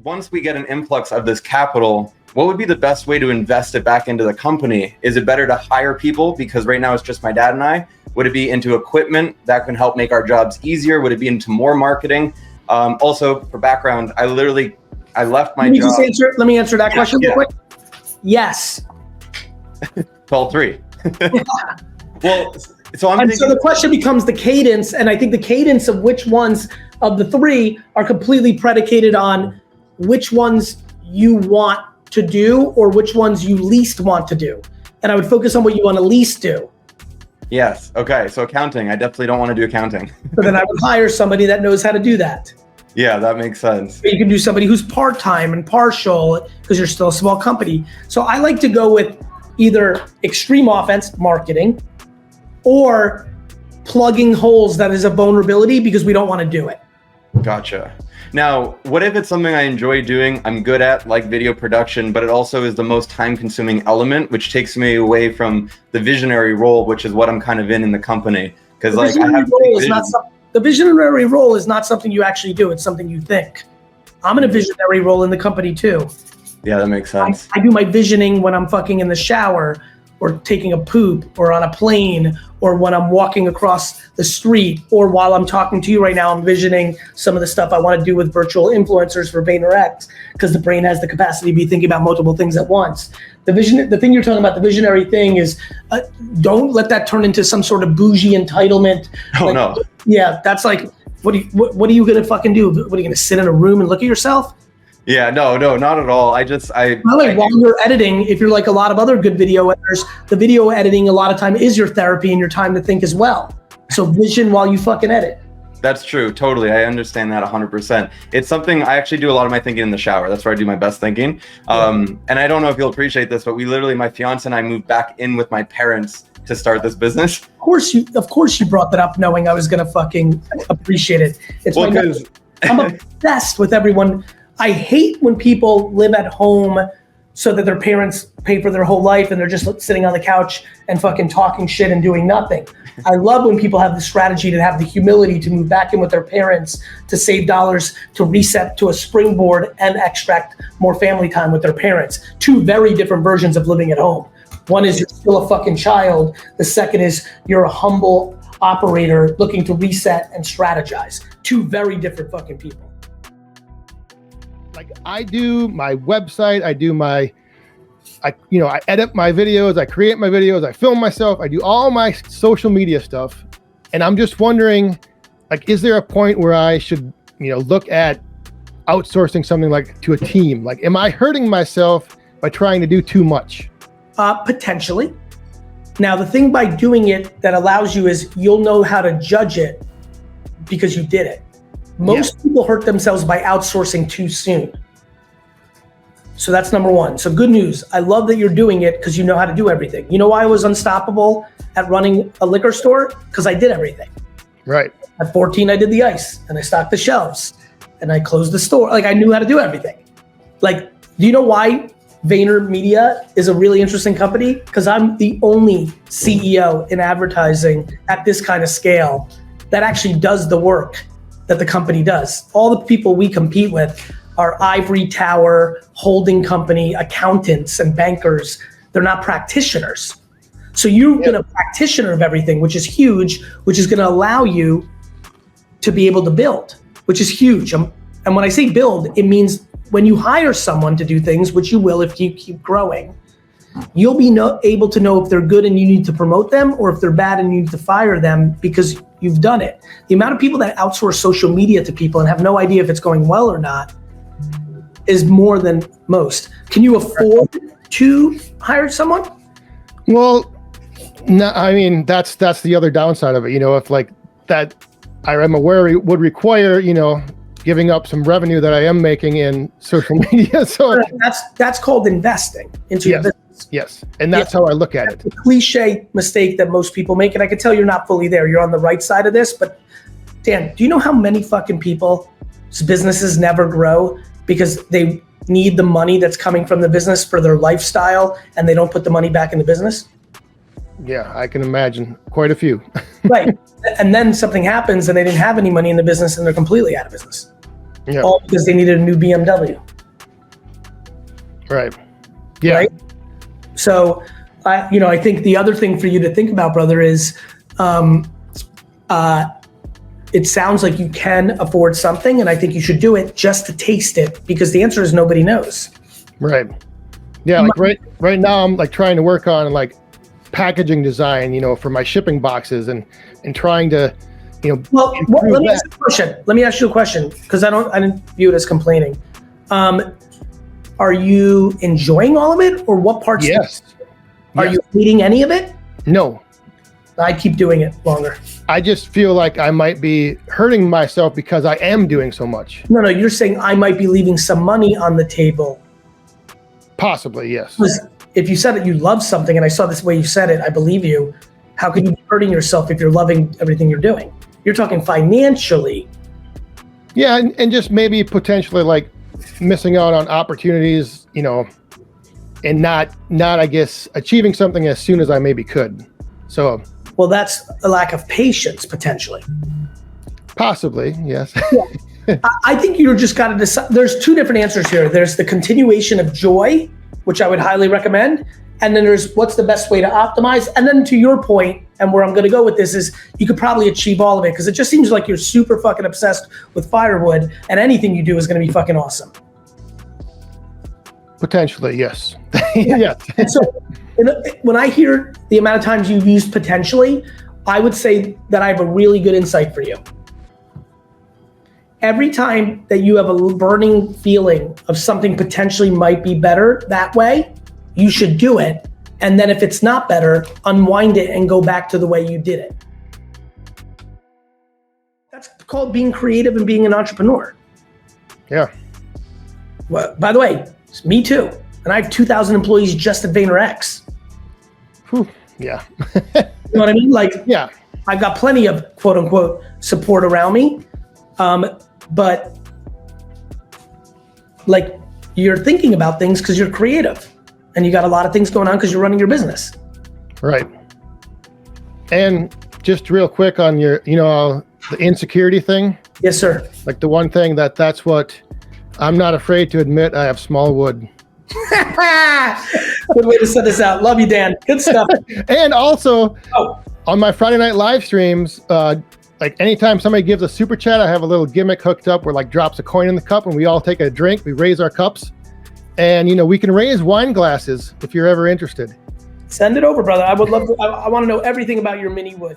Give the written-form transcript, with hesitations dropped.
once we get an influx of this capital, what would be the best way to invest it back into the company? Is it better to hire people? Because right now it's just my dad and I. Would it be into equipment that can help make our jobs easier? Would it be into more marketing? Also, for background, I left my job. Let me answer that question real quick. Yes. All three. Well, so the question becomes the cadence, and I think the cadence of which ones of the three are completely predicated on which ones you want to do or which ones you least want to do. And I would focus on what you want to least do. Yes. Okay. So accounting, I definitely don't want to do accounting. So then I would hire somebody that knows how to do that. Yeah, that makes sense. You can do somebody who's part-time and partial because you're still a small company. So I like to go with either extreme offense, marketing, or plugging holes that is a vulnerability because we don't want to do it. Gotcha. Now, what if it's something I enjoy doing, I'm good at, like video production, but it also is the most time-consuming element, which takes me away from the visionary role, which is what I'm kind of in the company. Because like I have the visionary role is not something you actually do. It's something you think. I'm in a visionary role in the company too. Yeah, that makes sense. I do my visioning when I'm fucking in the shower or taking a poop or on a plane or when I'm walking across the street or while I'm talking to you right now, I'm visioning some of the stuff I want to do with virtual influencers for Vaynerchuk because the brain has the capacity to be thinking about multiple things at once. The thing you're talking about, the visionary thing is don't let that turn into some sort of bougie entitlement. Oh, no. Yeah, that's like, what are you going to fucking do? What are you going to sit in a room and look at yourself? Yeah, no, not at all. While you're editing, if you're like a lot of other good video editors, the video editing a lot of time is your therapy and your time to think as well. So vision while you fucking edit. That's true. Totally. I understand that 100%. It's something I actually do a lot of my thinking in the shower. That's where I do my best thinking. And I don't know if you'll appreciate this, but my fiance and I moved back in with my parents to start this business. Of course you brought that up knowing I was going to fucking appreciate it. I'm obsessed with everyone. I hate when people live at home so that their parents pay for their whole life and they're just sitting on the couch and fucking talking shit and doing nothing. I love when people have the strategy to have the humility to move back in with their parents, to save dollars, to reset to a springboard and extract more family time with their parents. Two very different versions of living at home. One is you're still a fucking child. The second is you're a humble operator looking to reset and strategize. Two very different fucking people. Like I do my website, I edit my videos, I create my videos, I film myself, I do all my social media stuff. And I'm just wondering, like, is there a point where I should, look at outsourcing something like to a team? Like, am I hurting myself by trying to do too much? Potentially. Now, the thing by doing it that allows you is you'll know how to judge it because you did it. Most people hurt themselves by outsourcing too soon. So that's number one. So good news. I love that you're doing it because you know how to do everything. You know why I was unstoppable at running a liquor store? Because I did everything. Right. At 14, I did the ice and I stocked the shelves and I closed the store. Like I knew how to do everything. Like, do you know why VaynerMedia is a really interesting company? Because I'm the only CEO in advertising at this kind of scale that actually does the work that the company does. All the people we compete with are ivory tower, holding company, accountants and bankers. They're not practitioners. So you've been a practitioner of everything, which is huge, which is gonna allow you to be able to build, which is huge. And when I say build, it means when you hire someone to do things, which you will if you keep growing, you'll be able to know if they're good and you need to promote them or if they're bad and you need to fire them because you've done it. The amount of people that outsource social media to people and have no idea if it's going well or not is more than most. Can you afford to hire someone? Well, no, I mean, that's the other downside of it. If like that, I'm aware it would require, giving up some revenue that I am making in social media. So that's called investing into your business. Yes, and that's how I look at it. The cliche mistake that most people make, and I can tell you're not fully there. You're on the right side of this, but Dan, do you know how many fucking people's businesses never grow because they need the money that's coming from the business for their lifestyle and they don't put the money back in the business? Yeah, I can imagine quite a few. Right, and then something happens and they didn't have any money in the business and they're completely out of business. Yeah. All because they needed a new BMW. Right. Yeah. Right? So, I think the other thing for you to think about, brother, is it sounds like you can afford something, and I think you should do it just to taste it, because the answer is nobody knows. Right. Yeah. Like right now, I'm like trying to work on like packaging design, for my shipping boxes and trying to, Well, let me ask you a question, because I didn't view it as complaining. Are you enjoying all of it, or what parts? Yes. Are you hating any of it? No. I'd keep doing it longer. I just feel like I might be hurting myself because I am doing so much. No, you're saying I might be leaving some money on the table. Possibly, yes. Because if you said that you love something, and I saw this way you said it, I believe you. How can you be hurting yourself if you're loving everything you're doing? You're talking financially. Yeah, and just maybe potentially like missing out on opportunities, and not I guess achieving something as soon as I maybe could. So. Well, that's a lack of patience, potentially. Possibly, yes. Yeah. I think you're just got to decide. There's two different answers here. There's the continuation of joy, which I would highly recommend. And then there's what's the best way to optimize. And then to your point, and where I'm going to go with this is you could probably achieve all of it, because it just seems like you're super fucking obsessed with firewood, and anything you do is going to be fucking awesome. Potentially, yes. Yeah. And so when I hear the amount of times you've used potentially, I would say that I have a really good insight for you. Every time that you have a burning feeling of something potentially might be better that way, you should do it. And then if it's not better, unwind it and go back to the way you did it. That's called being creative and being an entrepreneur. Yeah. Well, by the way, it's me too. And I have 2,000 employees just at VaynerX. Whew. Yeah. You know what I mean? Like, yeah, I've got plenty of quote unquote support around me. But like, you're thinking about things because you're creative, and you got a lot of things going on because you're running your business. Right. And just real quick on your, the insecurity thing. Yes, sir. Like the one thing that's what I'm not afraid to admit, I have small wood. Good way to set this out. Love you, Dan. Good stuff. And also on my Friday night live streams, like anytime somebody gives a super chat, I have a little gimmick hooked up where like drops a coin in the cup and we all take a drink. We raise our cups, and we can raise wine glasses if you're ever interested. Send it over, brother. I would love to. I want to know everything about your mini wood.